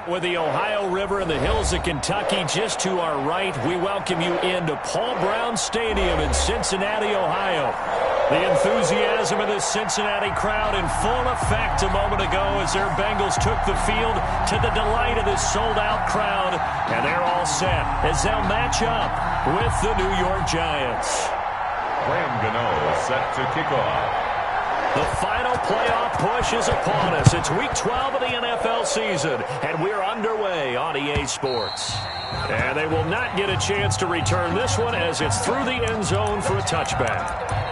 With the Ohio River and the hills of Kentucky just to our right, we welcome you into Paul Brown Stadium in Cincinnati, Ohio. The enthusiasm of this Cincinnati crowd in full effect a moment ago as their Bengals took the field to the delight of this sold-out crowd. And they're all set as they'll match up with the New York Giants. Graham Gano set to kick off. The final playoff push is upon us. It's Week 12 of the NFL season, and we're underway on EA Sports. And they will not get a chance to return this one as it's through the end zone for a touchback.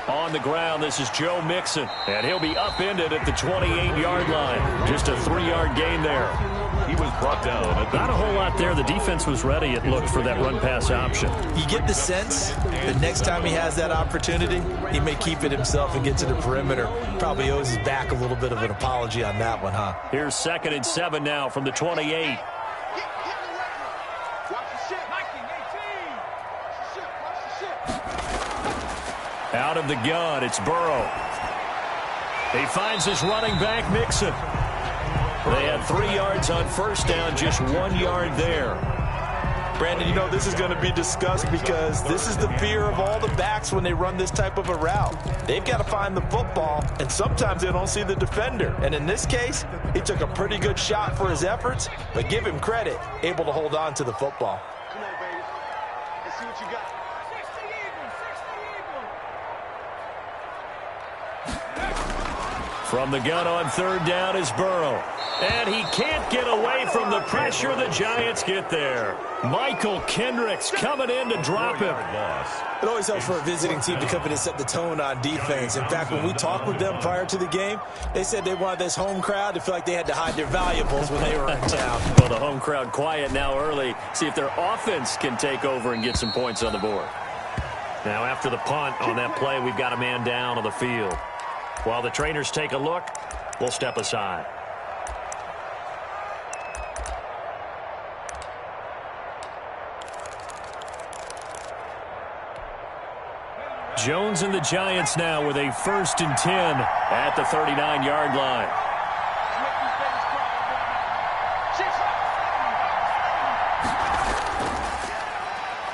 On the ground, this is Joe Mixon, and he'll be upended at the 28-yard line. Just a 3-yard gain there. He was brought down. Not a whole lot there. The defense was ready, it looked, for that run-pass option. You get the sense that next time he has that opportunity, he may keep it himself and get to the perimeter. Probably owes his back a little bit of an apology on that one, huh? Here's 2nd and 7 now from the 28. Out of the gun, it's Burrow. He finds his running back, Mixon. They had 3 yards on first down, just 1 yard there. Brandon, you know, this is going to be discussed because this is the fear of all the backs when they run this type of a route. They've got to find the football, and sometimes they don't see the defender. And in this case, he took a pretty good shot for his efforts, but give him credit, able to hold on to the football. Come on, baby. Let's see what you got. From the gun on 3rd down is Burrow. And he can't get away from the pressure. The Giants get there. Michael Kendricks coming in to drop him. It always helps for a visiting team to come in and set the tone on defense. In fact, when we talked with them prior to the game, they said they wanted this home crowd to feel like they had to hide their valuables when they were in town. Well, the home crowd quiet now early. See if their offense can take over and get some points on the board. Now, after the punt on that play, we've got a man down on the field. While the trainers take a look, we'll step aside. Jones and the Giants now with a 1st and 10 at the 39-yard line.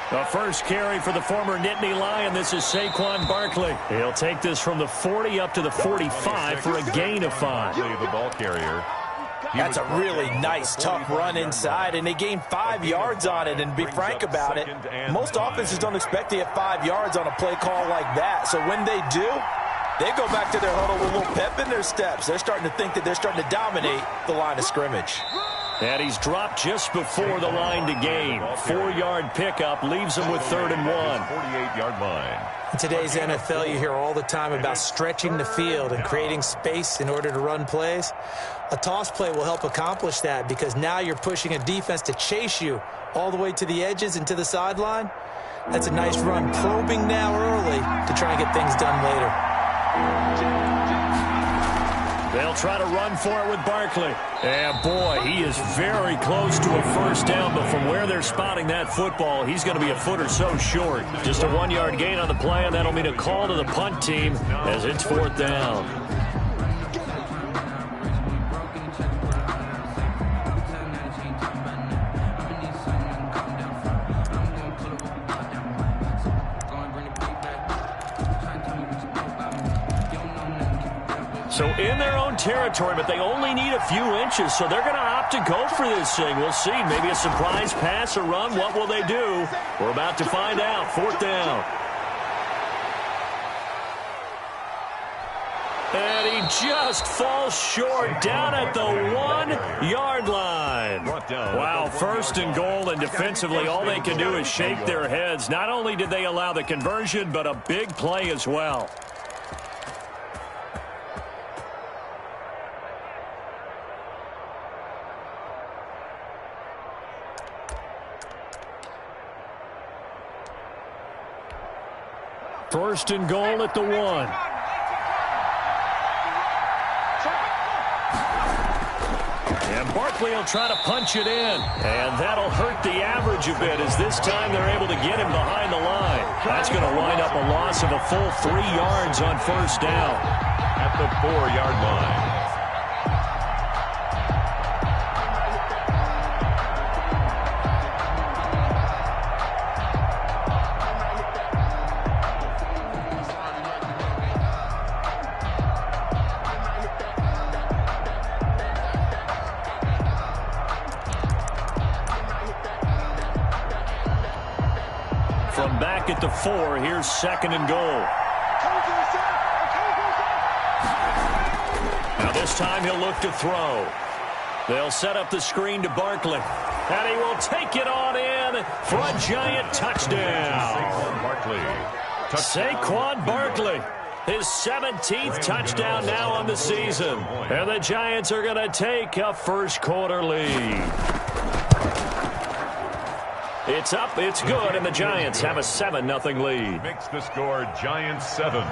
The first carry for the former Nittany Lion. This is Saquon Barkley. He'll take this from the 40 up to the 45 for a gain of 5. The ball carrier. That's a really nice, tough run inside, and they gained 5 yards on it. And to be frank about it, most offenses don't expect to get 5 yards on a play call like that. So when they do, they go back to their huddle with a little pep in their steps. They're starting to think that they're starting to dominate the line of scrimmage. And he's dropped just before the line to gain. 4-yard pickup leaves him with 3rd and 1. 48-yard line. In today's NFL, you hear all the time about stretching the field and creating space in order to run plays. A toss play will help accomplish that because now you're pushing a defense to chase you all the way to the edges and to the sideline. That's a nice run, probing now early to try and get things done later. They'll try to run for it with Barkley. And, boy, he is very close to a first down, but from where they're spotting that football, he's going to be a foot or so short. Just a 1-yard gain on the play, and that'll mean a call to the punt team as it's 4th down. So in their own territory, but they only need a few inches, so they're going to opt to go for this thing. We'll see. Maybe a surprise pass or run. What will they do? We're about to find out. 4th down. And he just falls short down at the 1-yard line. Wow, 1st and goal, and defensively all they can do is shake their heads. Not only did they allow the conversion, but a big play as well. First and goal at the 1. And Barkley will try to punch it in. And that'll hurt the average a bit, as this time they're able to get him behind the line. That's going to wind up a loss of a full 3 yards on first down. At the 4-yard line. From back at the 4, here's second and goal. Now this time he'll look to throw. They'll set up the screen to Barkley. And he will take it on in for a giant touchdown. Saquon Barkley. His 17th touchdown now on the season. And the Giants are going to take a first quarter lead. It's up, it's good, and the Giants have a 7-0 lead. Makes the score Giants 7,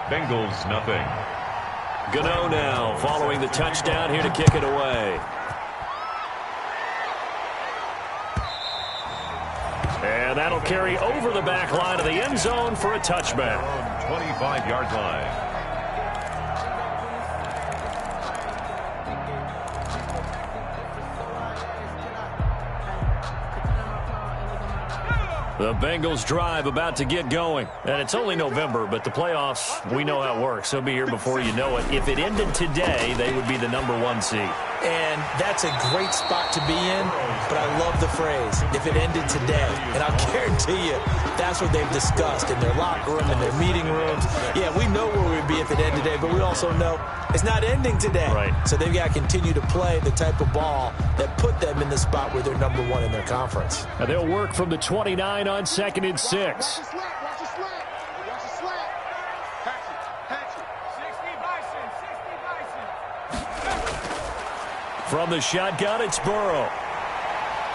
Bengals nothing. Gano now following the touchdown here to kick it away. And that'll carry over the back line of the end zone for a touchback. 25-yard line. The Bengals drive about to get going. And it's only November, but the playoffs, we know how it works. They'll be here before you know it. If it ended today, they would be the #1 seed. And that's a great spot to be in, but I love the phrase, if it ended today. And I'll guarantee you, that's what they've discussed in their locker room, in their meeting rooms. Yeah, we know where we'd be if it ended today, but we also know it's not ending today. Right. So they've got to continue to play the type of ball that put them in the spot where they're #1 in their conference. And they'll work from the 29 on 2nd and 6. Watch the slap. Watch the slap. Watch the slap. Patch it. Patch it. 60 Bison. From the shotgun, it's Burrow.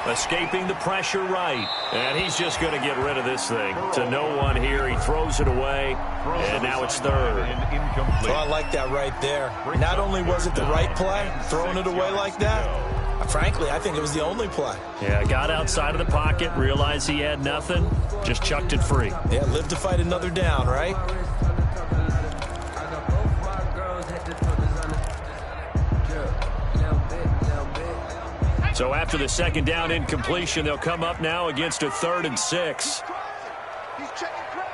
Escaping the pressure right. And he's just going to get rid of this thing. To no one here. He throws it away. And now it's third. Incomplete. Oh, I like that right there. Not only was it the right play, throwing it away like that, frankly, I think it was the only play. Yeah, got outside of the pocket, realized he had nothing, just chucked it free. Yeah, live to fight another down, right? So after the second down incompletion, they'll come up now against a 3rd and 6. He's checking crowd.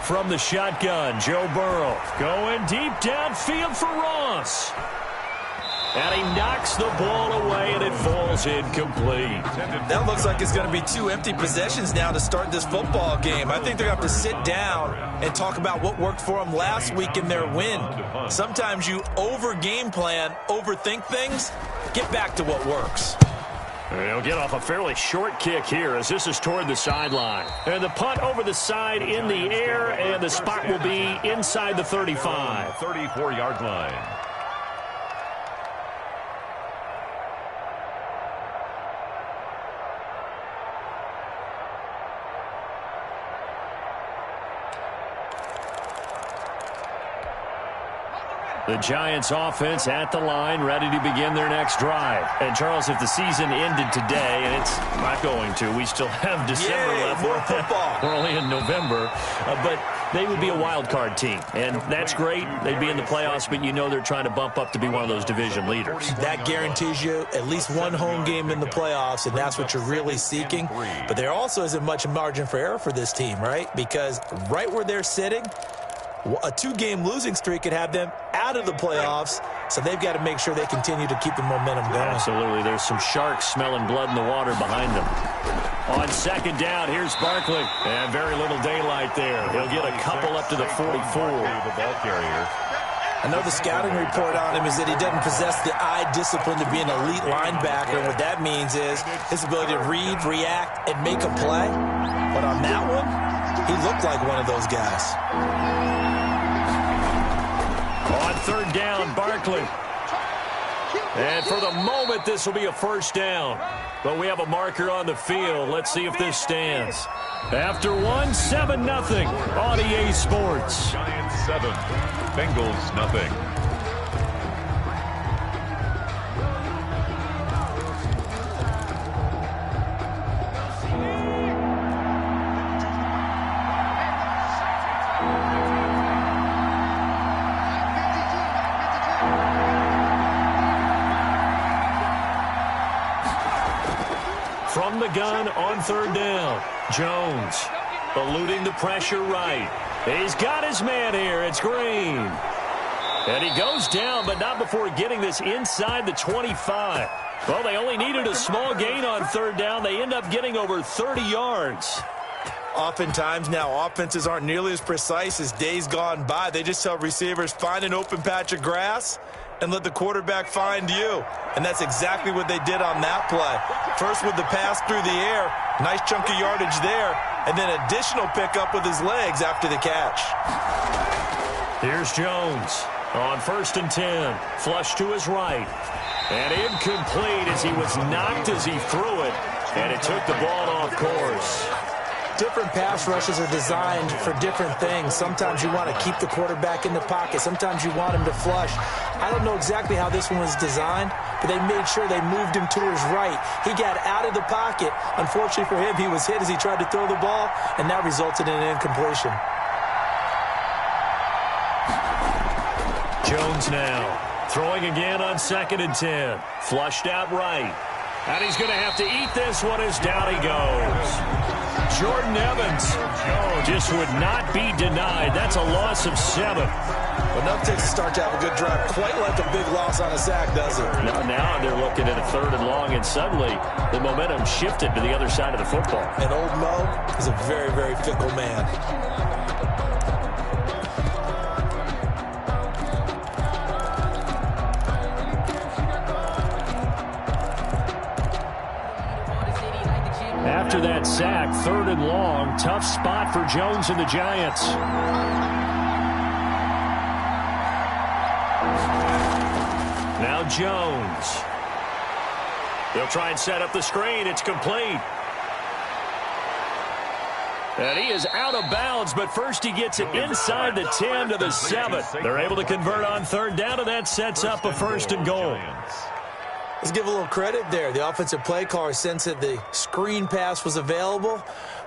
From the shotgun, Joe Burrow going deep downfield for Ross. And he knocks the ball away, and it falls incomplete. That looks like it's going to be 2 empty possessions now to start this football game. I think they're going to have to sit down and talk about what worked for them last week in their win. Sometimes you over-game plan, overthink things. Get back to what works. They'll get off a fairly short kick here as this is toward the sideline. And the punt over the side in the air, and the spot will be inside the 35. 34-yard line. The Giants offense at the line, ready to begin their next drive. And, Charles, if the season ended today, and it's not going to, we still have December left. More football. We're only in November. But they would be a wild card team. And that's great. They'd be in the playoffs, but you know they're trying to bump up to be one of those division leaders. That guarantees you at least one home game in the playoffs, and that's what you're really seeking. But there also isn't much margin for error for this team, right? Because right where they're sitting, a 2-game losing streak could have them out of the playoffs, so they've got to make sure they continue to keep the momentum going. Absolutely. There's some sharks smelling blood in the water behind them. On second down, here's Barkley. And very little daylight there. He'll get a couple up to the 44. The ball carrier. I know the scouting report on him is that he doesn't possess the eye discipline to be an elite linebacker, and what that means is his ability to read, react, and make a play. But on that one, he looked like one of those guys. On third down, Barkley. And for the moment, this will be a first down. But we have a marker on the field. Let's see if this stands. After one, 7-0 on EA Sports. Giants 7, Bengals nothing. From the gun on third down, Jones eluding the pressure right. He's got his man here. It's Green. And he goes down, but not before getting this inside the 25. Well, they only needed a small gain on third down. They end up getting over 30 yards. Oftentimes now, offenses aren't nearly as precise as days gone by. They just tell receivers, find an open patch of grass and let the quarterback find you. And that's exactly what they did on that play. First with the pass through the air, nice chunk of yardage there, and then additional pickup with his legs after the catch. Here's Jones on 1st and 10. Flush to his right. And incomplete as he was knocked as he threw it. And it took the ball off course. Different pass rushes are designed for different things. Sometimes you want to keep the quarterback in the pocket. Sometimes you want him to flush. I don't know exactly how this one was designed, but they made sure they moved him to his right. He got out of the pocket. Unfortunately for him, he was hit as he tried to throw the ball, and that resulted in an incompletion. Jones now throwing again on 2nd and 10. Flushed out right. And he's going to have to eat this one as down he goes. Jordan Evans just would not be denied. That's a loss of 7. Enough takes to start to have a good drive. Quite like a big loss on a sack, does it? Now they're looking at a 3rd and long, and suddenly the momentum shifted to the other side of the football. And old Mo is a very, very fickle man. After that sack, 3rd and long, tough spot for Jones and the Giants. Now Jones. They'll try and set up the screen. It's complete. And he is out of bounds, but first he gets it inside the 10 to the 7. They're able to convert on 3rd down, and that sets up a 1st and goal. Let's give a little credit there. The offensive play caller sensed that the screen pass was available.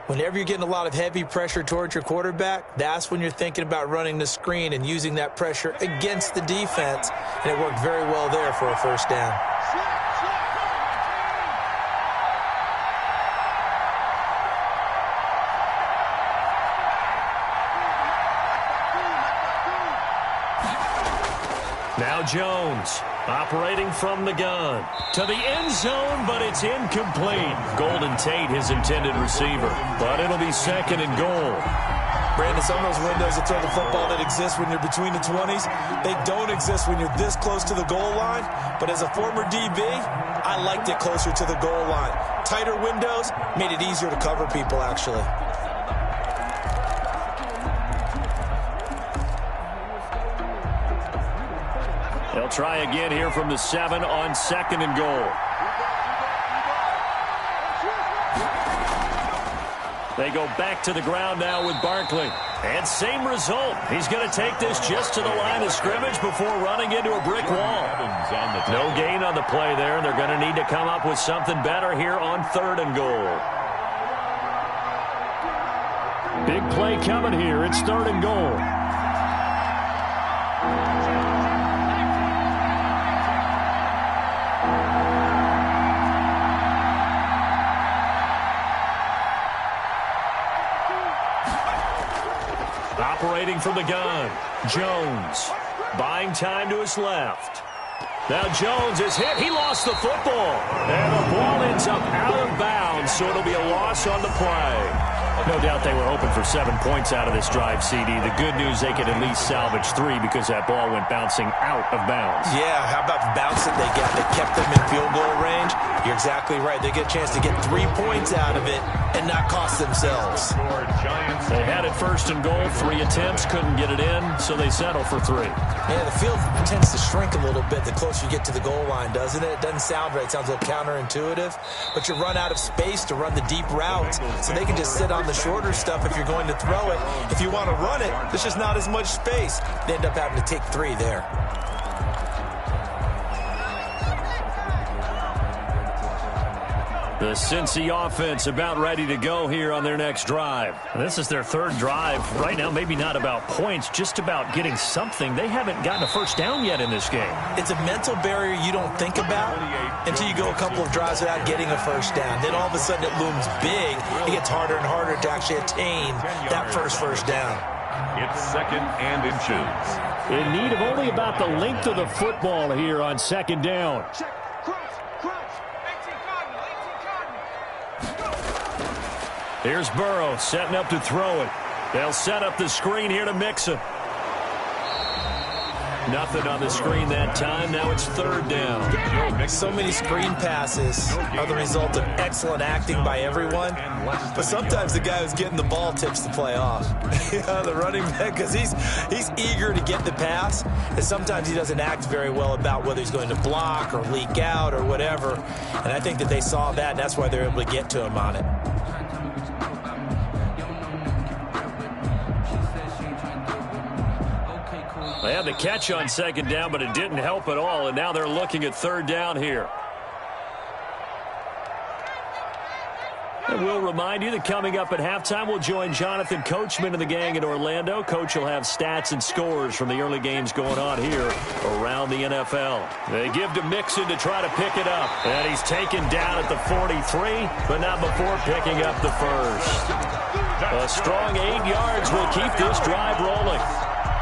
Whenever you're getting a lot of heavy pressure towards your quarterback, that's when you're thinking about running the screen and using that pressure against the defense. And it worked very well there for a 1st down. Now Jones operating from the gun to the end zone, but it's incomplete. Golden Tate, his intended receiver, but it'll be 2nd and goal. Brandon, some of those windows to throw the football that exist when you're between the 20s, they don't exist when you're this close to the goal line. But as a former DB, I liked it closer to the goal line. Tighter windows made it easier to cover people, actually. They'll try again here from the 7 on 2nd and goal. They go back to the ground now with Barkley. And same result. He's going to take this just to the line of scrimmage before running into a brick wall. No gain on the play there. They're going to need to come up with something better here on 3rd and goal. Big play coming here. It's 3rd and goal. Operating from the gun, Jones buying time to his left. Now Jones is hit. He lost the football. And the ball ends up out of bounds, so it'll be a loss on the play. No doubt they were hoping for 7 points out of this drive, CD. The good news, they could at least salvage 3 because that ball went bouncing out of bounds. Yeah, how about the bounce that they got that kept them in field goal range? You're exactly right. They get a chance to get 3 points out of it and not cost themselves. They had it first and goal, 3 attempts, couldn't get it in, so they settle for 3. Yeah, the field tends to shrink a little bit the closer you get to the goal line, doesn't it? It doesn't sound right. It sounds a little counterintuitive, but you run out of space to run the deep routes, so they can just sit on the shorter stuff if you're going to throw it. If you want to run it, there's just not as much space. They end up having to take 3 there. The Cincy offense about ready to go here on their next drive. This is their 3rd drive. Right now, maybe not about points, just about getting something. They haven't gotten a first down yet in this game. It's a mental barrier you don't think about until you go a couple of drives without getting a first down. Then all of a sudden it looms big. It gets harder and harder to actually attain that first down. It's 2nd and inches. In need of only about the length of the football here on 2nd down. Here's Burrow setting up to throw it. They'll set up the screen here to Mixon. Nothing on the screen that time. Now it's 3rd down. So many screen passes are the result of excellent acting by everyone. But sometimes the guy who's getting the ball tips the play off. The running back, because he's eager to get the pass. And sometimes he doesn't act very well about whether he's going to block or leak out or whatever. And I think that they saw that, and that's why they're able to get to him on it. They had the catch on 2nd down, but it didn't help at all, and now they're looking at 3rd down here. And we'll remind you that coming up at halftime, we'll join Jonathan Coachman and the gang in Orlando. Coach will have stats and scores from the early games going on here around the NFL. They give to Mixon to try to pick it up, and he's taken down at the 43, but not before picking up the first. A strong 8 yards will keep this drive rolling.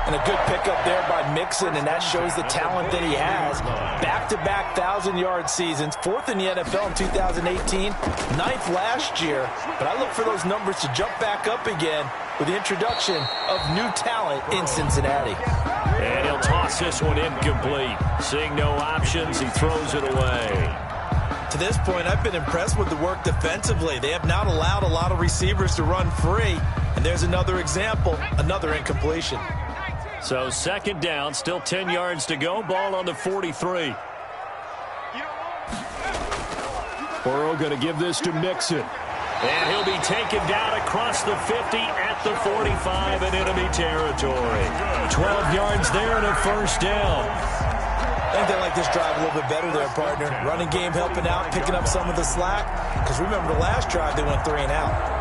And a good pickup there by Mixon, and that shows the talent that he has. Back-to-back 1,000-yard seasons, 4th in the NFL in 2018, 9th last year. But I look for those numbers to jump back up again with the introduction of new talent in Cincinnati. And he'll toss this one incomplete. Seeing no options, he throws it away. To this point, I've been impressed with the work defensively. They have not allowed a lot of receivers to run free. And there's another example, another incompletion. So 2nd down, still 10 yards to go. Ball on the 43. Burrow going to give this to Mixon. And he'll be taken down across the 50 at the 45 in enemy territory. 12 yards there and a first down. I think they like this drive a little bit better there, partner. Running game helping out, picking up some of the slack. Because remember the last drive, they went 3 and out.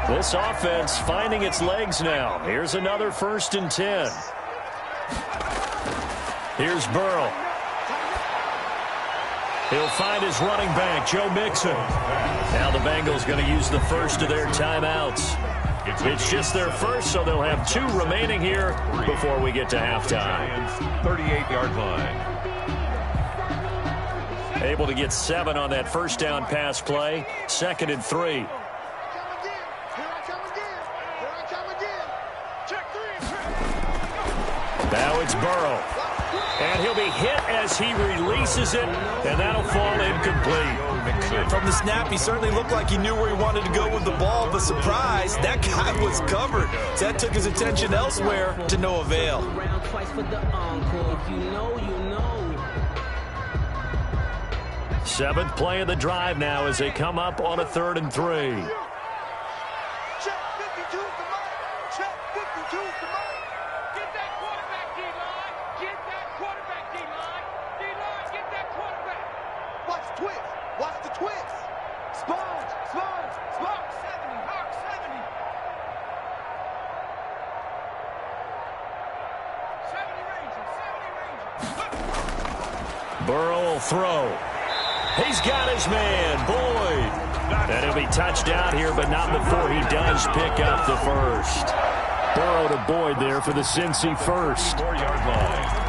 This offense finding its legs now. Here's another 1st and 10. Here's Burrow. He'll find his running back, Joe Mixon. Now the Bengals going to use the first of their timeouts. It's just their first, so they'll have 2 remaining here before we get to halftime. 38-yard line. Able to get 7 on that first down pass play. 2nd and 3. Now it's Burrow. And he'll be hit as he releases it, and that'll fall incomplete. From the snap, he certainly looked like he knew where he wanted to go with the ball, but surprise, that guy was covered. So that took his attention elsewhere to no avail. 7th play of the drive now as they come up on a 3rd and 3. Burrow will throw. He's got his man, Boyd. And he'll be touched out here, but not before he does pick up the first. Burrow to Boyd there for the Cincy first. 4-yard line.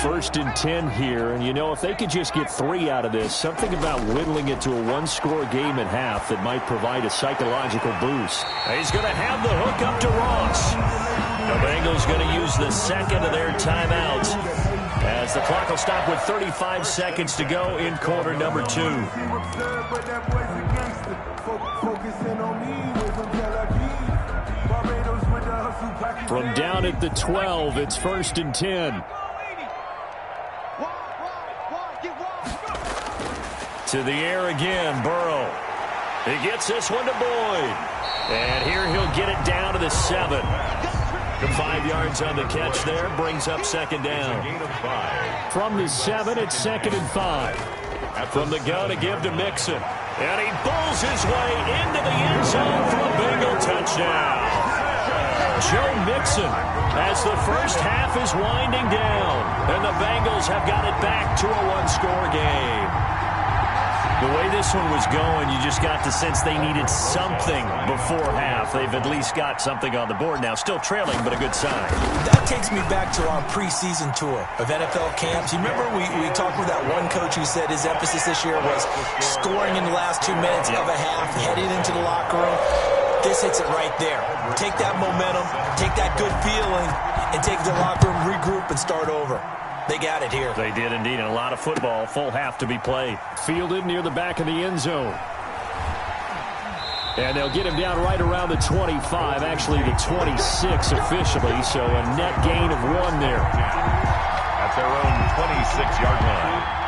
1st and 10 here, and you know, if they could just get 3 out of this, something about whittling it to a 1-score game at half that might provide a psychological boost. He's going to have the hook up to Ross. The is going to use the second of their timeouts, as the clock will stop with 35 seconds to go in quarter number 2. From down at the 12, it's 1st and 10. To the air again, Burrow. He gets this one to Boyd. And here he'll get it down to the 7. The 5 yards on the catch there brings up second down. From the 7, it's 2nd and 5. From the gun, a give to Mixon. And he pulls his way into the end zone for a Bengal touchdown. Joe Mixon, as the first half is winding down, and the Bengals have got it back to a one-score game. The way this one was going, you just got the sense they needed something before half. They've at least got something on the board now. Still trailing, but a good sign. That takes me back to our preseason tour of NFL camps. You remember we talked with that one coach who said his emphasis this year was scoring in the last 2 minutes of a half, heading into the locker room. This hits it right there. Take that momentum, take that good feeling, and take it to the locker room, regroup, and start over. They got it here. They did indeed. And a lot of football, full half to be played. Fielded near the back of the end zone. And they'll get him down right around the 25, actually the 26 officially, so a net gain of 1 there. At their own 26-yard line.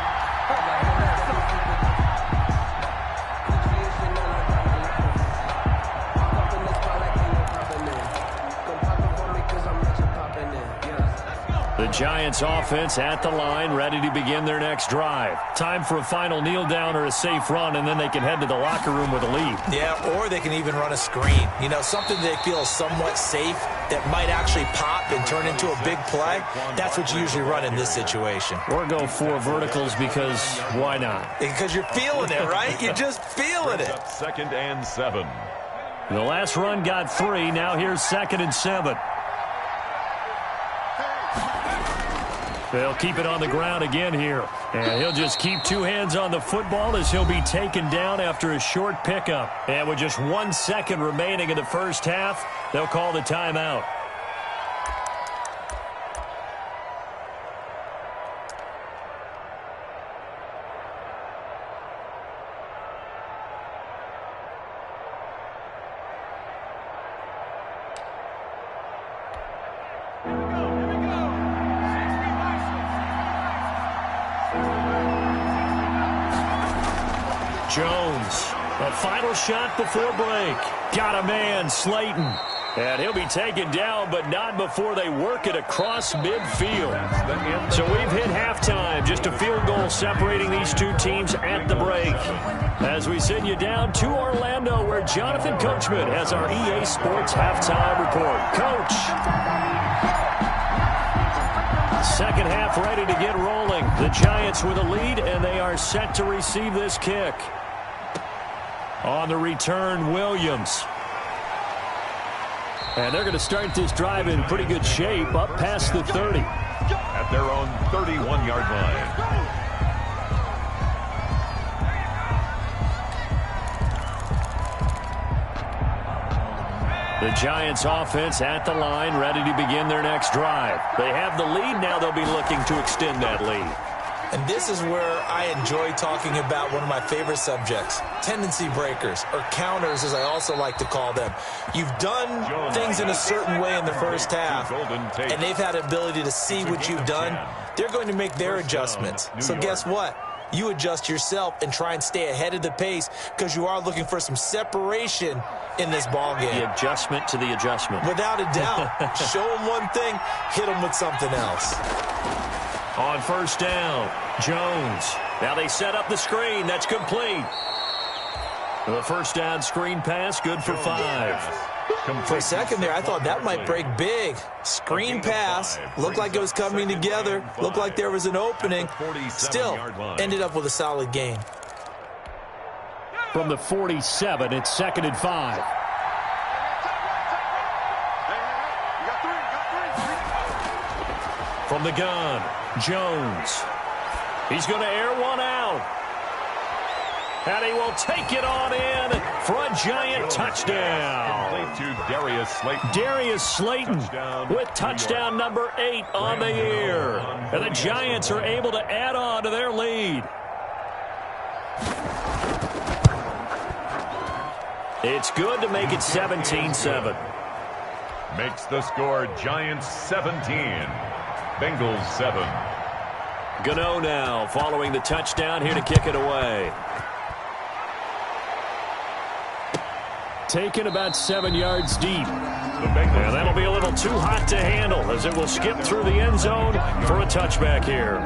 The Giants offense at the line, ready to begin their next drive. Time for a final kneel down or a safe run, and then they can head to the locker room with a lead. Yeah, or they can even run a screen. You know, something they feel somewhat safe that might actually pop and turn into a big play. That's what you usually run in this situation. Or go 4 verticals because why not? Because you're feeling it, right? You're just feeling it. 2nd and 7. The last run got 3. Now here's 2nd and 7. They'll keep it on the ground again here. And he'll just keep 2 hands on the football as he'll be taken down after a short pickup. And with just 1 second remaining in the first half, they'll call the timeout. Jones, a final shot before break. Got a man, Slayton. And he'll be taken down, but not before they work it across midfield. So we've hit halftime. Just a field goal separating these 2 teams at the break. As we send you down to Orlando, where Jonathan Coachman has our EA Sports halftime report. Coach. Second half ready to get rolling. The Giants with a lead, and they are set to receive this kick. On the return, Williams. And they're going to start this drive in pretty good shape, up past the 30. At their own 31-yard line. The Giants offense at the line, ready to begin their next drive. They have the lead. Now they'll be looking to extend that lead. And this is where I enjoy talking about one of my favorite subjects, tendency breakers, or counters as I also like to call them. You've done things in a certain way in the first half, and they've had the ability to see what you've done. They're going to make their adjustments. So guess what? You adjust yourself and try and stay ahead of the pace because you are looking for some separation in this ball game. The adjustment to the adjustment. Without a doubt. Show them one thing, hit them with something else. On first down, Jones. Now they set up the screen. That's complete. The first down screen pass, good for 5. For a second there, I thought that might break big. Screen pass. Looked like it was coming together. Looked like there was an opening. Still, ended up with a solid gain. From the 47, it's 2nd and 5. From the gun, Jones. He's going to air one out. And he will take it on in for a giant touchdown. Played to Darius Slayton. Darius Slayton with touchdown number 8 on the year. And the Giants are able to add on to their lead. It's good to make it 17-7. Makes the score Giants 17. Bengals 7. Gano now following the touchdown here to kick it away. Taken about 7 yards deep. And that'll be a little too hot to handle as it will skip through the end zone for a touchback here.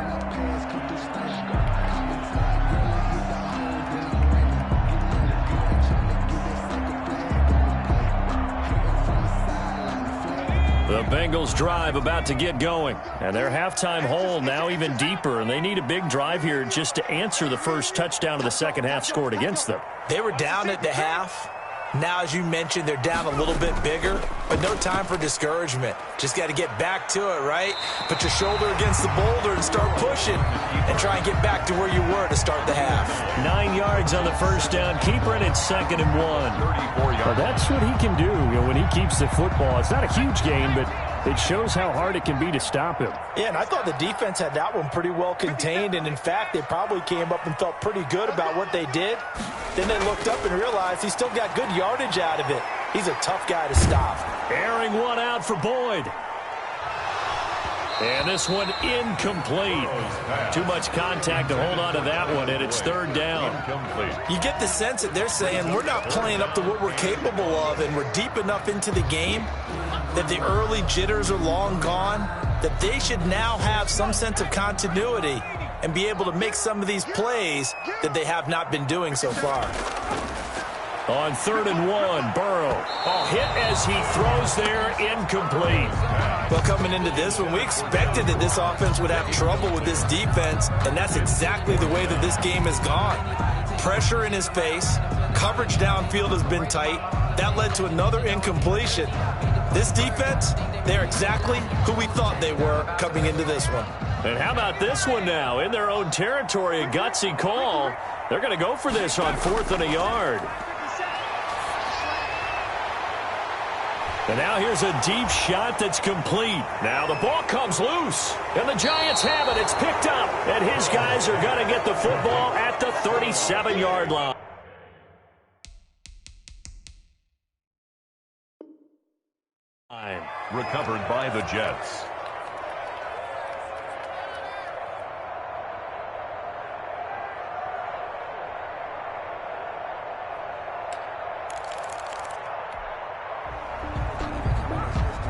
The Bengals drive about to get going. And their halftime hole now even deeper. And they need a big drive here just to answer the first touchdown of the second half scored against them. They were down at the half. Now, as you mentioned, they're down a little bit bigger, but no time for discouragement. Just got to get back to it, right? Put your shoulder against the boulder and start pushing and try and get back to where you were to start the half. 9 yards on the first down. Keeper in it's 2nd and 1. Well, that's what he can do, when he keeps the football. It's not a huge gain, but it shows how hard it can be to stop him. Yeah, and I thought the defense had that one pretty well contained, and in fact, they probably came up and felt pretty good about what they did. Then they looked up and realized he still got good yardage out of it. He's a tough guy to stop. Airing one out for Boyd. And this one incomplete. Too much contact to hold on to that one, and it's 3rd down. You get the sense that they're saying we're not playing up to what we're capable of, and we're deep enough into the game that the early jitters are long gone, that they should now have some sense of continuity and be able to make some of these plays that they have not been doing so far. On 3rd and 1, Burrow. Hit as he throws there, incomplete. Well, coming into this one, we expected that this offense would have trouble with this defense, and that's exactly the way that this game has gone. Pressure in his face, coverage downfield has been tight. That led to another incompletion. This defense, they're exactly who we thought they were coming into this one. And how about this one now? In their own territory, a gutsy call. They're going to go for this on 4th and a yard. And now here's a deep shot that's complete. Now the ball comes loose. And the Giants have it. It's picked up. And his guys are going to get the football at the 37-yard line. Recovered by the Jets.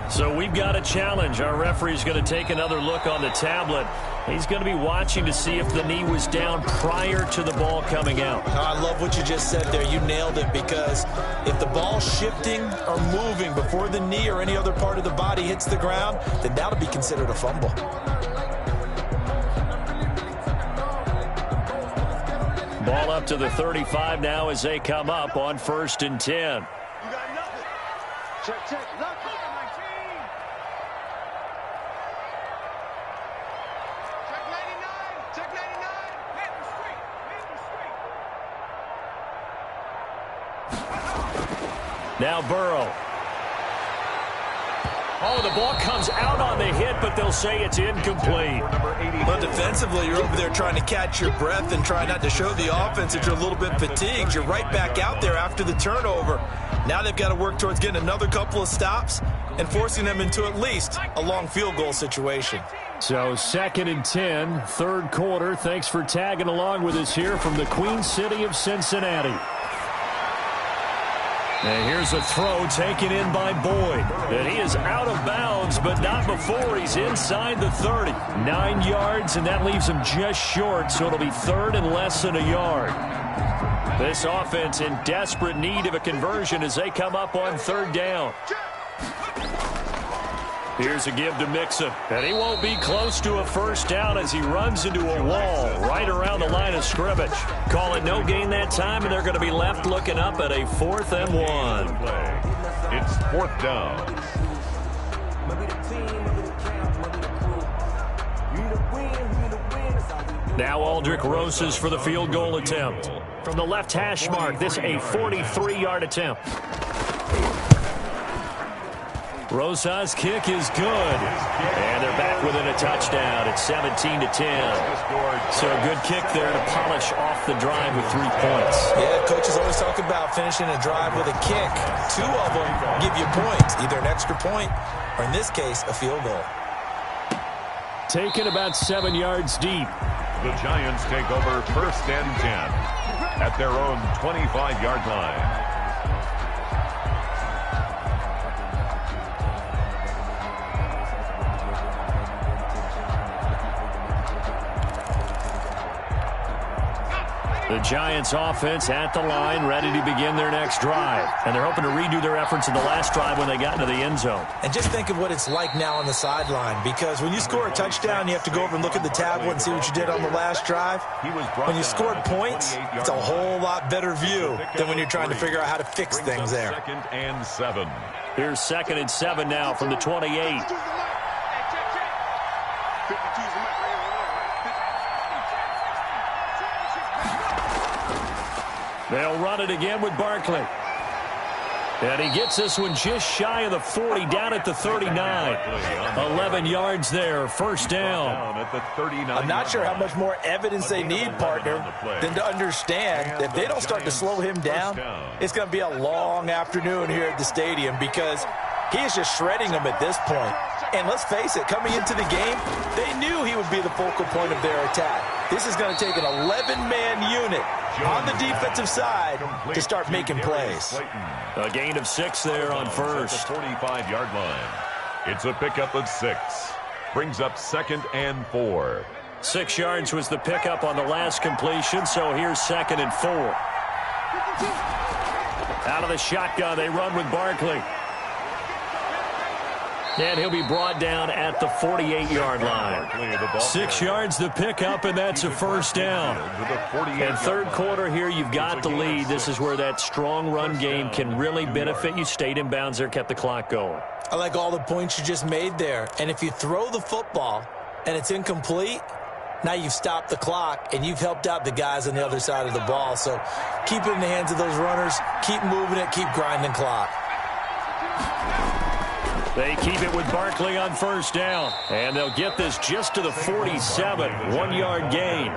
So we've got a challenge. Our referee's going to take another look on the tablet. He's going to be watching to see if the knee was down prior to the ball coming out. I love what you just said there. You nailed it, because if the ball's shifting or moving before the knee or any other part of the body hits the ground, then that'll be considered a fumble. Ball up to the 35 now as they come up on 1st and 10. You got nothing. Check, nothing. Check 99. Hit the street. Now Burrow. The ball comes out on the hit, but they'll say it's incomplete. But defensively, you're over there trying to catch your breath and try not to show the offense that you're a little bit fatigued. You're right back out there after the turnover. Now they've got to work towards getting another couple of stops and forcing them into at least a long field goal situation. So 2nd and 10, 3rd quarter. Thanks for tagging along with us here from the Queen City of Cincinnati. And here's a throw taken in by Boyd. And he is out of bounds, but not before he's inside the 30. 9 yards, and that leaves him just short, so it'll be 3rd and less than a yard. This offense in desperate need of a conversion as they come up on 3rd down. Here's a give to Mixon, and he won't be close to a first down as he runs into a wall right around the line of scrimmage. Call it no gain that time, and they're going to be left looking up at a 4th and 1. It's 4th down. Now Aldrick Rosas for the field goal attempt. From the left hash mark, this a 43-yard attempt. Rosas' kick is good. And they're back within a touchdown at 17-10. So a good kick there to polish off the drive with 3 points. Yeah, coaches always talk about finishing a drive with a kick. 2 of them give you points, either an extra point or, in this case, a field goal. Taken about 7 yards deep. The Giants take over 1st and 10 at their own 25-yard line. The Giants offense at the line, ready to begin their next drive. And they're hoping to redo their efforts in the last drive when they got into the end zone. And just think of what it's like now on the sideline, because when you score a touchdown, you have to go over and look at the tablet and see what you did on the last drive. When you scored points, it's a whole lot better view than when you're trying to figure out how to fix things there. 2nd and 7. Here's 2nd and 7 now from the 28. They'll run it again with Barkley. And he gets this one just shy of the 40, down at the 39. 11 yards there, 1st down. I'm not sure how much more evidence they need, partner, than to understand that if they don't start to slow him down, it's going to be a long afternoon here at the stadium, because he is just shredding them at this point. And let's face it, coming into the game, they knew he would be the focal point of their attack. This is going to take an 11-man unit on the defensive side to start making plays. A gain of 6 there on 1st. 45-yard line. It's a pickup of 6. Brings up 2nd and 4. 6 yards was the pickup on the last completion, so here's 2nd and 4. Out of the shotgun, they run with Barkley. And he'll be brought down at the 48-yard line. 6 yards the pickup, and that's a 1st down. And 3rd quarter here, you've got the lead. This is where that strong run game can really benefit you. Stayed in bounds there, kept the clock going. I like all the points you just made there. And if you throw the football and it's incomplete, now you've stopped the clock and you've helped out the guys on the other side of the ball. So keep it in the hands of those runners. Keep moving it. Keep grinding clock. They keep it with Barkley on 1st down. And they'll get this just to the 47. 1-yard gain.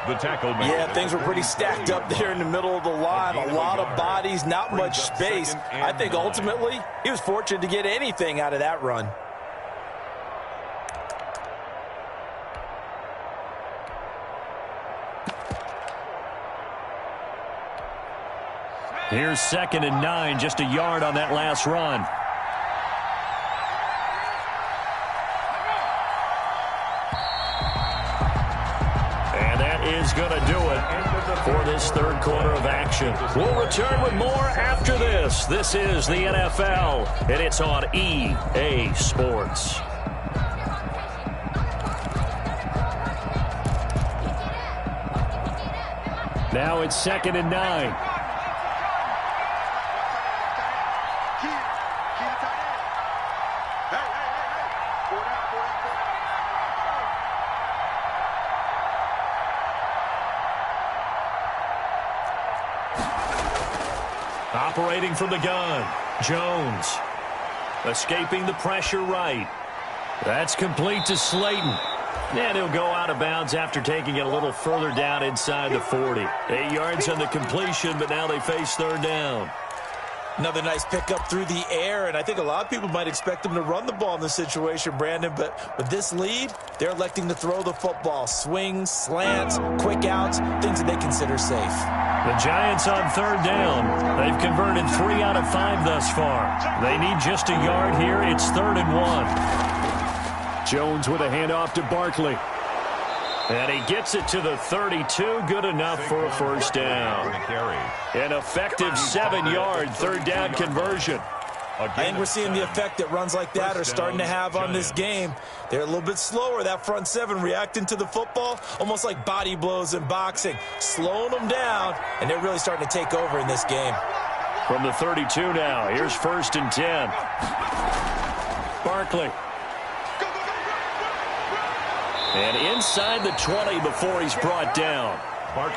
The tackle made. Yeah, things were pretty stacked up there in the middle of the line. A lot of bodies, not much space. I think ultimately he was fortunate to get anything out of that run. Here's 2nd and 9, just a yard on that last run. Is going to do it for this 3rd quarter of action. We'll return with more after this. This is the NFL, and it's on EA Sports. Now it's 2nd and 9. Operating from the gun, Jones. Escaping the pressure right. That's complete to Slayton. And he'll go out of bounds after taking it a little further down inside the 40. 8 yards on the completion, but now they face 3rd down. Another nice pickup through the air, and I think a lot of people might expect them to run the ball in this situation, Brandon, but with this lead, they're electing to throw the football. Swings, slants, quick outs, things that they consider safe. The Giants on 3rd down. They've converted 3 out of 5 thus far. They need just a yard here. It's 3rd and 1. Jones with a handoff to Barkley. And he gets it to the 32. Good enough for a 1st down. An effective 7-yard 3rd down conversion. I think we're seeing the effect that runs like that are starting to have on this game. They're a little bit slower, that front 7, reacting to the football, almost like body blows in boxing, slowing them down, and they're really starting to take over in this game. From the 32 now, here's 1st and 10. Barkley. And inside the 20 before he's brought down.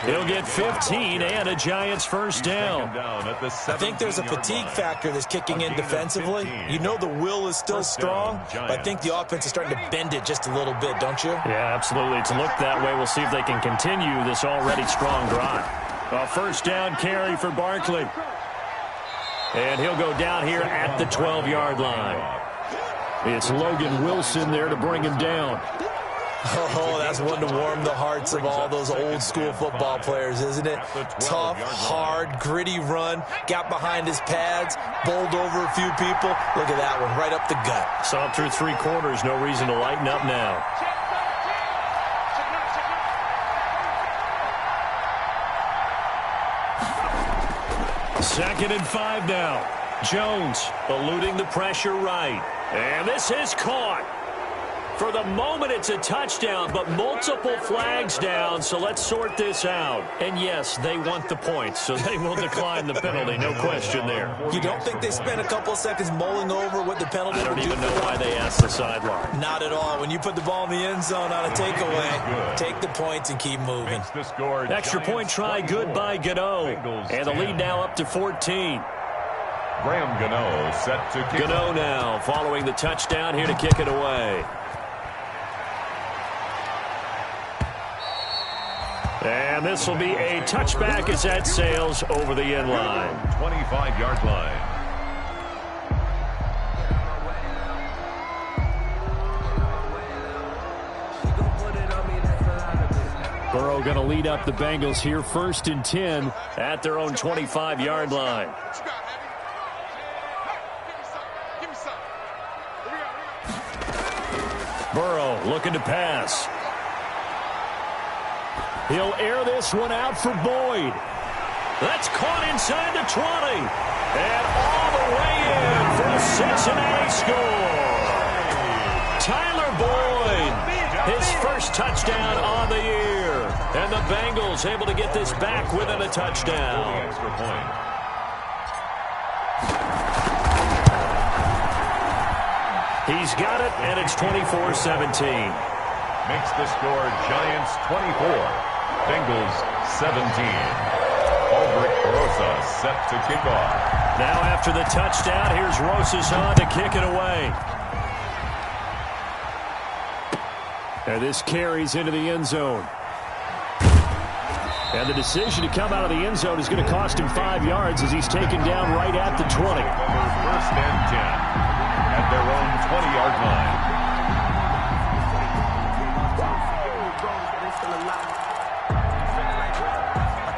He'll get 15 and a Giants first down. I think there's a fatigue factor that's kicking in defensively. You know the will is still strong, but I think the offense is starting to bend it just a little bit, don't you? Yeah, absolutely. It's looked that way. We'll see if they can continue this already strong drive. A first down carry for Barkley. And he'll go down here at the 12-yard line. It's Logan Wilson there to bring him down. Oh, that's one to warm the hearts of all those old-school football players, isn't it? Tough, hard, gritty run, got behind his pads, bowled over a few people. Look at that one, right up the gut. Saw it through 3 quarters, no reason to lighten up now. Second and 5 now. Jones eluding the pressure right. And this is caught. For the moment, it's a touchdown, but multiple flags down, so let's sort this out. And, yes, they want the points, so they will decline the penalty, no question there. You don't think they spent a couple of seconds mulling over what the penalty I would do? don't even know why they asked the sideline. Not at all. When you put the ball in the end zone on a takeaway, take the points and keep moving. Extra point try good by Gano. And the lead now up to 14. Graham Gano set to kick. Gano now following the touchdown here to kick it away. And this will be a touchback as that sails over the end line. 25-yard line. Burrow going to lead up the Bengals here, 1st and 10 at their own 25-yard line. Burrow looking to pass. He'll air this one out for Boyd. That's caught inside the 20. And all the way in for a Cincinnati score. Tyler Boyd, his first touchdown on the year. And the Bengals able to get this back within a touchdown. Extra point. He's got it, and it's 24-17. Makes the score Giants 24. Bengals 17. Albert Rosa set to kick off. Now after the touchdown, here's Rosas on to kick it away. And this carries into the end zone. And the decision to come out of the end zone is going to cost him 5 yards as he's taken down right at the 20. First and 10 at their own 20-yard line.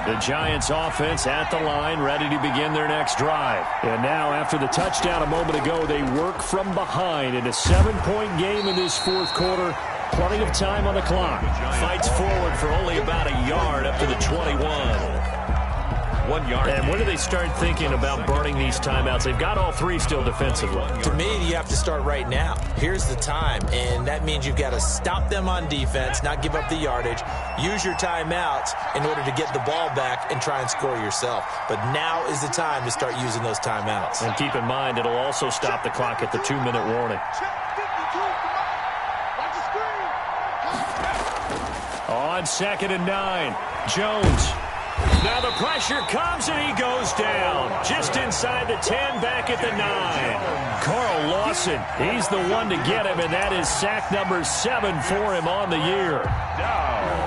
The Giants offense at the line, ready to begin their next drive. And now, after the touchdown a moment ago, they work from behind in a 7-point game in this 4th quarter. Plenty of time on the clock. Fights forward for only about a yard up to the 21. 1 yard. And when do they start thinking about burning these timeouts? They've got all 3 still defensively. To me, you have to start right now. Here's the time, and that means you've got to stop them on defense, not give up the yardage, use your timeouts in order to get the ball back and try and score yourself. But now is the time to start using those timeouts. And keep in mind, it'll also stop the clock at the 2-minute warning. On 2nd and 9, Jones. Now the pressure comes and he goes down. Just inside the 10, back at the 9. Carl Lawson, he's the one to get him, and that is sack number 7 for him on the year. Down.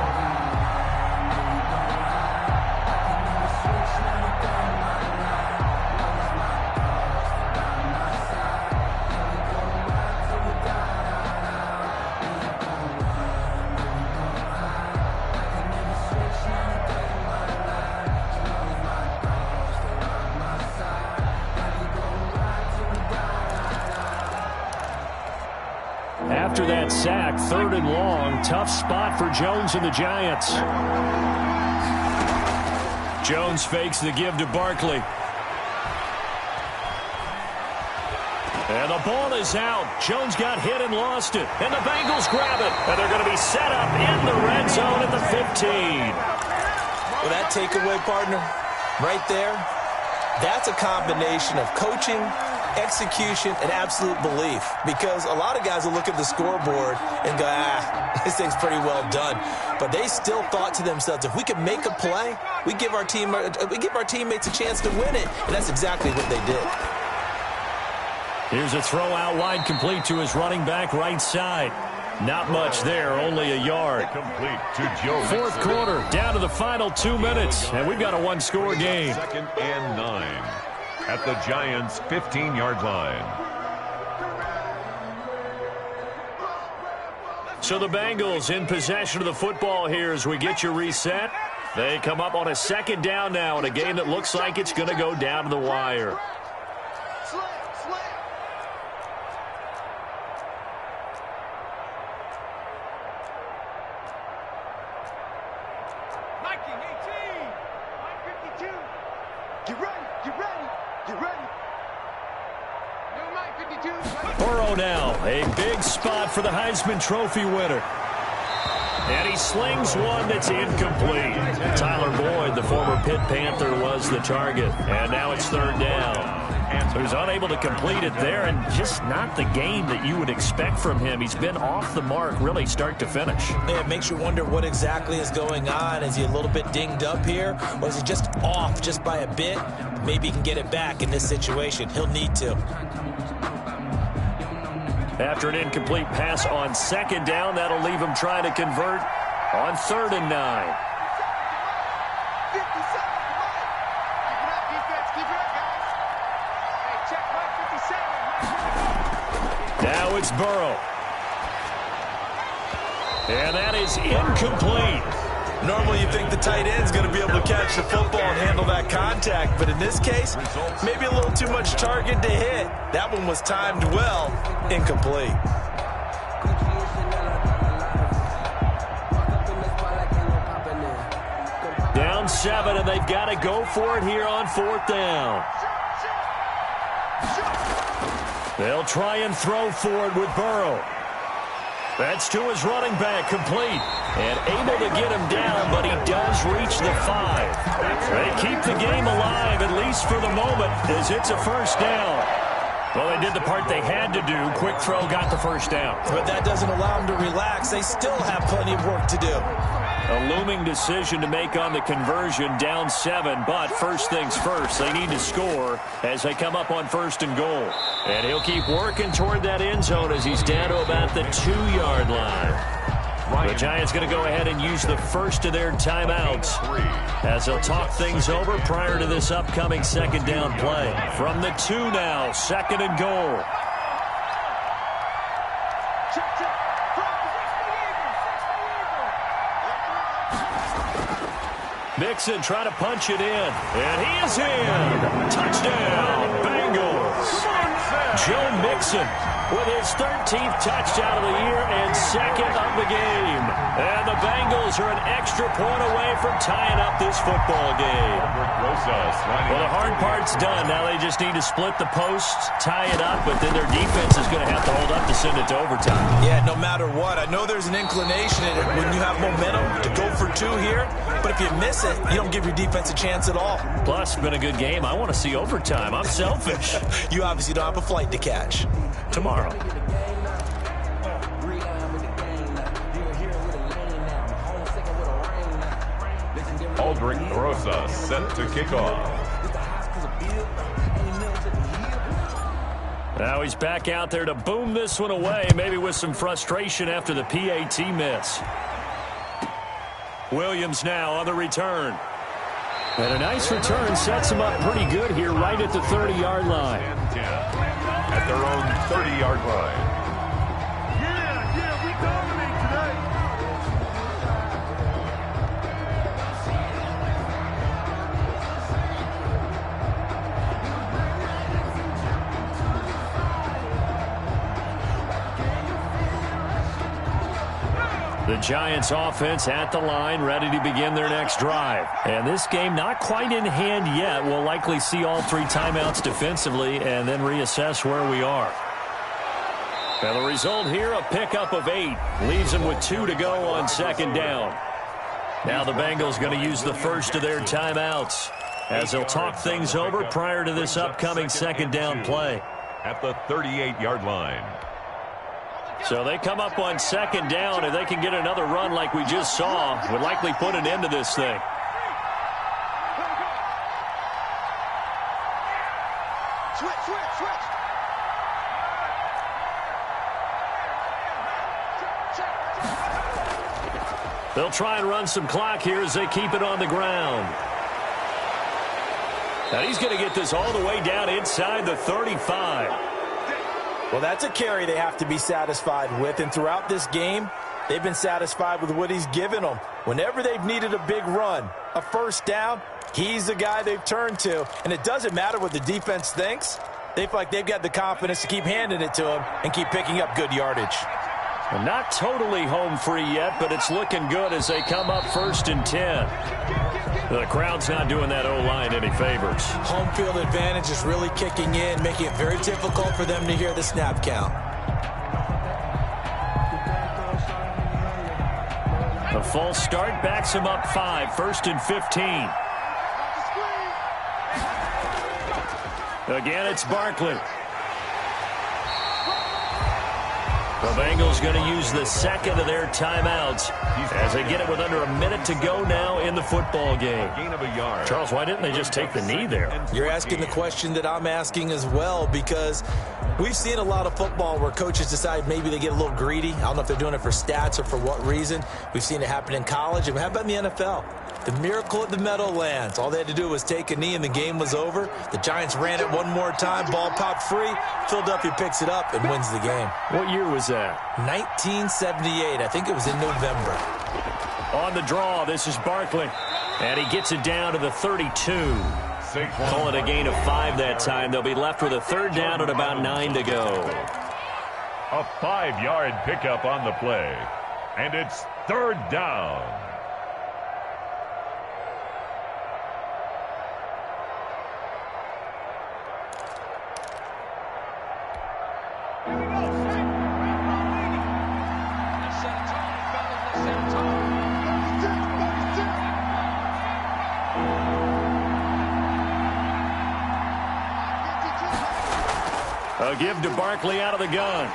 After that sack, 3rd and long, tough spot for Jones and the Giants. Jones fakes the give to Barkley. And the ball is out. Jones got hit and lost it. And the Bengals grab it. And they're going to be set up in the red zone at the 15. Well, that takeaway, partner, right there, that's a combination of coaching execution, and absolute belief. Because a lot of guys will look at the scoreboard and go, this thing's pretty well done. But they still thought to themselves, if we could make a play, we give our teammates a chance to win it. And that's exactly what they did. Here's a throw out wide, complete to his running back right side. Not much there, only a yard. Complete to Joe. Fourth quarter, down to the final 2 minutes, and we've got a one-score game. 2nd and 9 at the Giants' 15-yard line. So the Bengals in possession of the football here as we get you reset. They come up on a 2nd down now in a game that looks like it's going to go down to the wire. Burrow now, a big spot for the Heisman Trophy winner. And he slings one that's incomplete. Tyler Boyd, the former Pitt Panther, was the target. And now it's 3rd down. So he's unable to complete it there, and just not the game that you would expect from him. He's been off the mark, really, start to finish. Yeah, it makes you wonder what exactly is going on. Is he a little bit dinged up here, or is he just off just by a bit? Maybe he can get it back in this situation. He'll need to. After an incomplete pass on 2nd down, that'll leave him trying to convert on 3rd and 9. Now it's Burrow. And that is incomplete. Normally you think the tight end's going to be able to catch the football and handle that contact, but in this case, maybe a little too much target to hit. That one was timed well, incomplete. Down 7, and they've got to go for it here on 4th down. They'll try and throw for it with Burrow. That's to his running back, complete. And able to get him down, but he does reach the 5. They keep the game alive, at least for the moment, as it's a 1st down. Well, they did the part they had to do. Quick throw got the 1st down. But that doesn't allow them to relax. They still have plenty of work to do. A looming decision to make on the conversion, down 7, but first things first, they need to score as they come up on 1st and goal. And he'll keep working toward that end zone as he's down to about the 2-yard line. The Giants going to go ahead and use the first of their timeouts as they'll talk things over prior to this upcoming 2nd down play. From the 2 now, 2nd and goal. Mixon trying to punch it in, and he is in. Touchdown, Bengals. Joe Mixon with his 13th touchdown of the year and 2nd of the game. And the Bengals are an extra point away from tying up this football game. Well, the hard part's done. Now they just need to split the posts, tie it up, but then their defense is going to have to hold up to send it to overtime. Yeah, no matter what. I know there's an inclination in it when you have momentum to go for 2 here, but if you miss it, you don't give your defense a chance at all. Plus, it's been a good game. I want to see overtime. I'm selfish. You obviously don't have a flight to catch. Tomorrow. Aldrick Rosa set to kick off. Now he's back out there to boom this one away, maybe with some frustration after the PAT miss. Williams now on the return. And a nice return sets him up pretty good here right at the 30-yard line. At their own 30-yard line. Yeah, we dominate today. The Giants offense at the line, ready to begin their next drive. And this game not quite in hand yet. We'll likely see all 3 timeouts defensively and then reassess where we are. And the result here, a pickup of 8. Leaves them with 2 to go on 2nd down. Now the Bengals going to use the first of their timeouts as they'll talk things over prior to this upcoming 2nd down play. at the 38-yard line. So they come up on second down. If they can get another run like we just saw, would likely put an end to this thing. Switch. They'll try and run some clock here as they keep it on the ground. Now he's going to get this all the way down inside the 35. Well, that's a carry they have to be satisfied with, and throughout this game, they've been satisfied with what he's given them. Whenever they've needed a big run, a first down, he's the guy they've turned to, and it doesn't matter what the defense thinks. They feel like they've got the confidence to keep handing it to him and keep picking up good yardage. Well, not totally home free yet, but it's looking good as they come up 1st and 10. The crowd's not doing that O-line any favors. Home field advantage is really kicking in, making it very difficult for them to hear the snap count. A false start backs him up 5, 1st and 15. Again, it's Barkley. The Bengals going to use the second of their timeouts as they get it with under a minute to go now in the football game. Gain of a yard. Charles, why didn't they just take the knee there? You're asking the question that I'm asking as well, because we've seen a lot of football where coaches decide maybe they get a little greedy. I don't know if they're doing it for stats or for what reason. We've seen it happen in college. And how about in the NFL? The miracle at the Meadowlands. All they had to do was take a knee and the game was over. The Giants ran it one more time. Ball popped free. Philadelphia picks it up and wins the game. What year was that? 1978. I think it was in November. On the draw, this is Barkley. And he gets it down to the 32. Call it a gain of 5 that time. They'll be left with a 3rd down and about 9 to go. A 5-yard pickup on the play. And it's 3rd down. A give to Barkley out of the gun.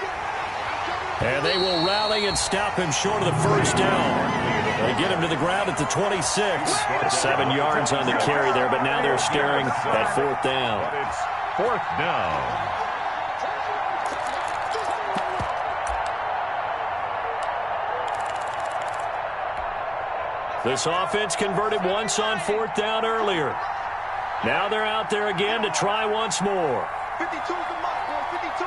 And they will rally and stop him short of the 1st down. They get him to the ground at the 26. 7 yards on the carry there, but now they're staring at 4th down. But it's 4th down. This offense converted once on 4th down earlier. Now they're out there again to try once more. 52's the mark, boy. 52.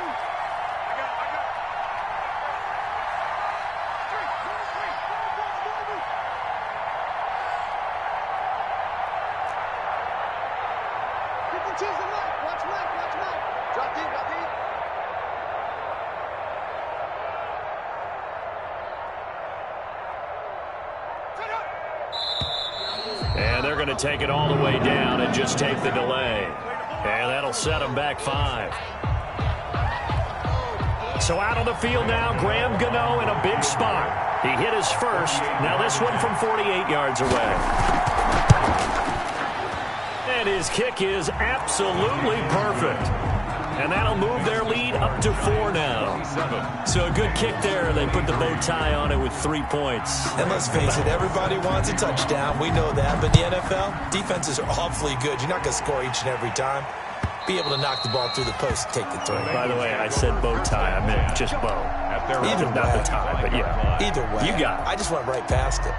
And they're going to take it all the way down and just take the delay. And that'll set them back 5. So out on the field now, Graham Gano in a big spot. He hit his first. Now this one from 48 yards away. And his kick is absolutely perfect. And that'll move their lead up to 4 now. So a good kick there. They put the bow tie on it with 3 points. And let's face it, everybody wants a touchdown. We know that. But in the NFL, defenses are awfully good. You're not going to score each and every time. Be able to knock the ball through the post and take the throw. By the way, I said bow tie. I meant just bow. Either way. Not the tie, but yeah. Either way. You got it. I just went right past it.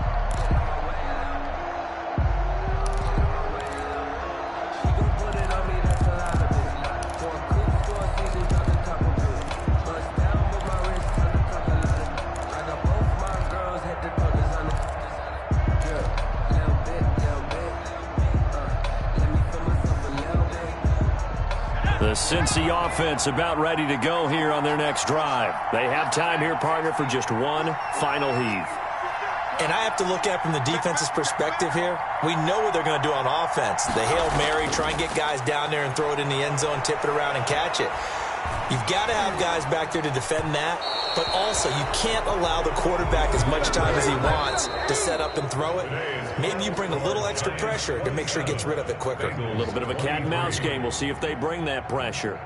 The Cincy offense about ready to go here on their next drive. They have time here, partner, for just one final heave. And I have to look at it from the defense's perspective here. We know what they're going to do on offense. The Hail Mary, try and get guys down there and throw it in the end zone, tip it around and catch it. You've got to have guys back there to defend that, but also you can't allow the quarterback as much time as he wants to set up and throw it. Maybe you bring a little extra pressure to make sure he gets rid of it quicker. A little bit of a cat and mouse game. We'll see if they bring that pressure.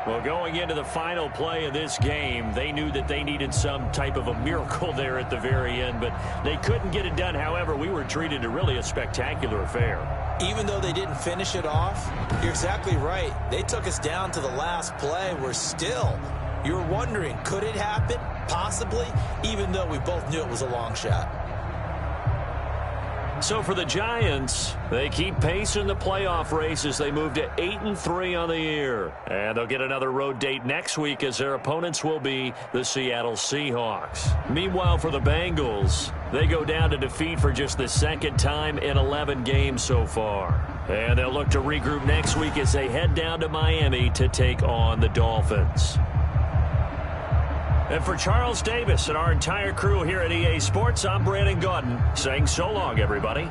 Well, going into the final play of this game, they knew that they needed some type of a miracle there at the very end, but they couldn't get it done. However, we were treated to really a spectacular affair. Even though they didn't finish it off, you're exactly right. They took us down to the last play. We're still, you're wondering, could it happen? Possibly, even though we both knew it was a long shot. So for the Giants, they keep pace in the playoff race as they move to 8-3 on the year. And they'll get another road date next week as their opponents will be the Seattle Seahawks. Meanwhile, for the Bengals, they go down to defeat for just the second time in 11 games so far. And they'll look to regroup next week as they head down to Miami to take on the Dolphins. And for Charles Davis and our entire crew here at EA Sports, I'm Brandon Gaudin saying so long, everybody.